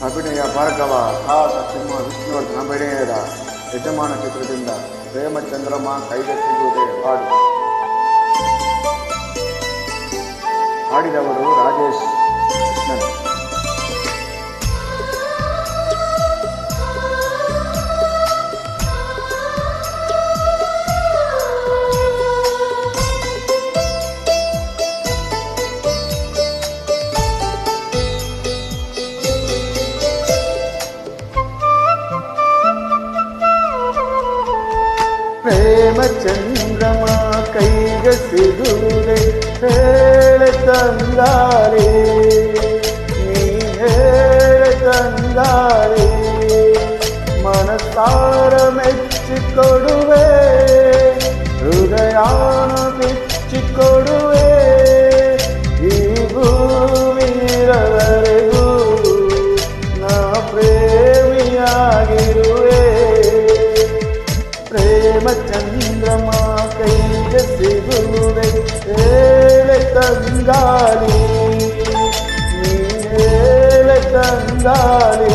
ಅಭಿನಯ ಭಾರ್ಗವ ಸಾಹಸ ಸಿಂಹ ವಿಷ್ಣುವರ್ಧನ ಅಭಿನಯದ ಯಜಮಾನ ಚಿತ್ರದಿಂದ ಪ್ರೇಮಚಂದ್ರಮ ಕೈಗೆ ಸಿಗುವುದೇ ಹಾಡು. ಹಾಡಿದವರು ರಾಜೇಶ್ ಕೃಷ್ಣನ್. ಪ್ರೇಮಚಂದ್ರಮ ಕೈಗೆ ಸಿಗುವುದೇ ಹೇಳ ತಂಗಾರೆ, ನೀ ಹೇಳ ತಂಗಾರೆ, ಮನಸಾರ ಮೆಚ್ಚಿಕೊಡುವೆ, ಹೃದಯಾನ ಬಿಚ್ಚಿಕೊಡುವೆ, ಈ ಭೂಮಿರವರೆಗೂ ನಾ ಪ್ರೇಮಿಯಾಗಿರುವೆ. ಪ್ರೇಮಚಂದ್ರಮ ಕೈಗೆ ಸಿಗುವುದೇ ಹೇಳ ತಂಗಾಲಿ, ನೀ ಹೇಳ ತಂಗಾಲಿ.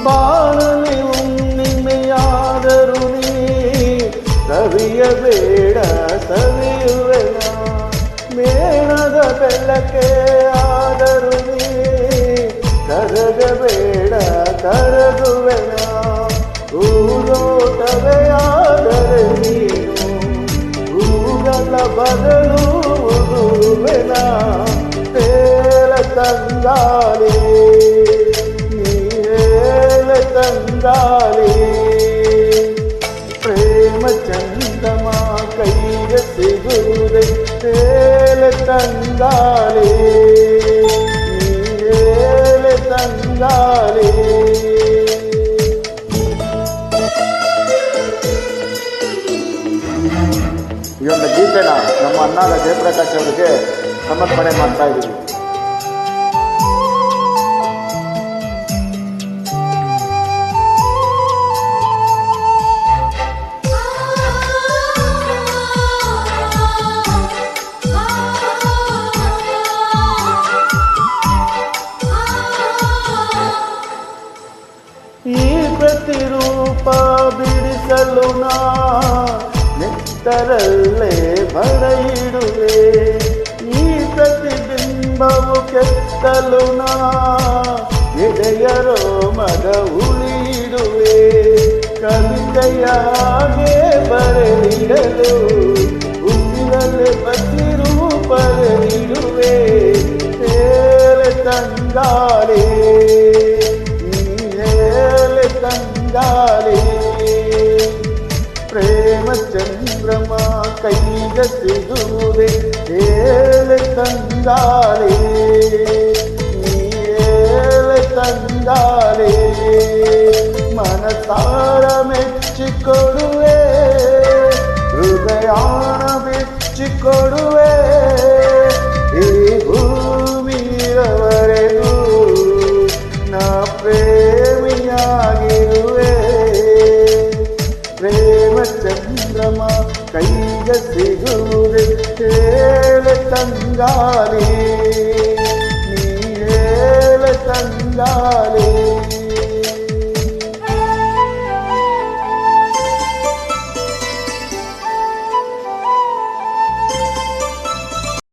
ಬಾಳಲಿ ಹುಣ್ಣಿಮೆಯಾದರೂ ನೀ ಸವಿಯಬೇಡ ಸವಿಯುವೆನ, ಮೇಣದ ಬೆಳಕೆ ಆದರೂ ನೀ ಕರಗಬೇಡ ಕರಗುವೆನ, ಹೂಲೋಟವೇ ಆದರೆ ನೀನು ಹೂಗಳ ಬದಲು ಉದುರುವೆನ. ತೇಲ ತಂಗಾಲಿ ತಂಗಾಲಿ, ಪ್ರೇಮಚಂದ್ರಮ ಕೈಗೆ ಸಿಗುವುದೇ ಹೇಳ ತಂಗಾಲಿ, ನೀ ಹೇಳ ತಂಗಾಲಿ. ಈ ಒಂದು ಗೀತೆನ ನಮ್ಮ ಅಣ್ಣಾದ ಜಯಪ್ರಕಾಶ್ ಅವರಿಗೆ ಸಮರ್ಪಣೆ ಮಾಡ್ತಾ ಇದ್ದೀವಿ. ಈ ಪ್ರತಿರೂಪ ಬಿಡಿಸಲು ನಾ ನೆತ್ತರಲ್ಲೇ ಬರೆಯಿಡುವೆ, ಈ ಪ್ರತಿಬಿಂಬವು ಕೆತ್ತಲು ನಾ ಎದೆಯರೋ ಮಗ ಉಳಿಯಿಡುವೆ, ಕವಿತೆಯ ಹಾಗೆ ಬರೆದಿಡಲು ಉಸಿರಲ್ಲೇ ಪ್ರತಿರೂಪ ಬರೆದಿಡುವೆ. ಹೇಳ ತಂಗಾಲಿ, ತಂಗಾಲಿ, ಪ್ರೇಮಚಂದ್ರಮ ಕೈಗೆ ಸಿಗುವುದೇ ಹೇಳ ತಂಗಾಲಿ, ನೀ ಹೇಳ ತಂಗಾಲಿ, ಮನಸಾರ ಮೆಚ್ಚಿಕೊಡುವೆ, ಹೃದಯಾನ ಬಿಚ್ಚಿಕೊಡುವೆ, ಈ ಭೂಮಿಯವರೆಗೂ ನಾ ಪ್ರೇಮಿಯಾಗಿರುವೆ. ಪ್ರೇಮಚಂದ್ರಮ ಕೈಗೆ ಸಿಗುವುದೇ ಹೇಳ ತಂಗಾಲಿ, ನೀ ಹೇಳ ತಂಗಾಲಿ.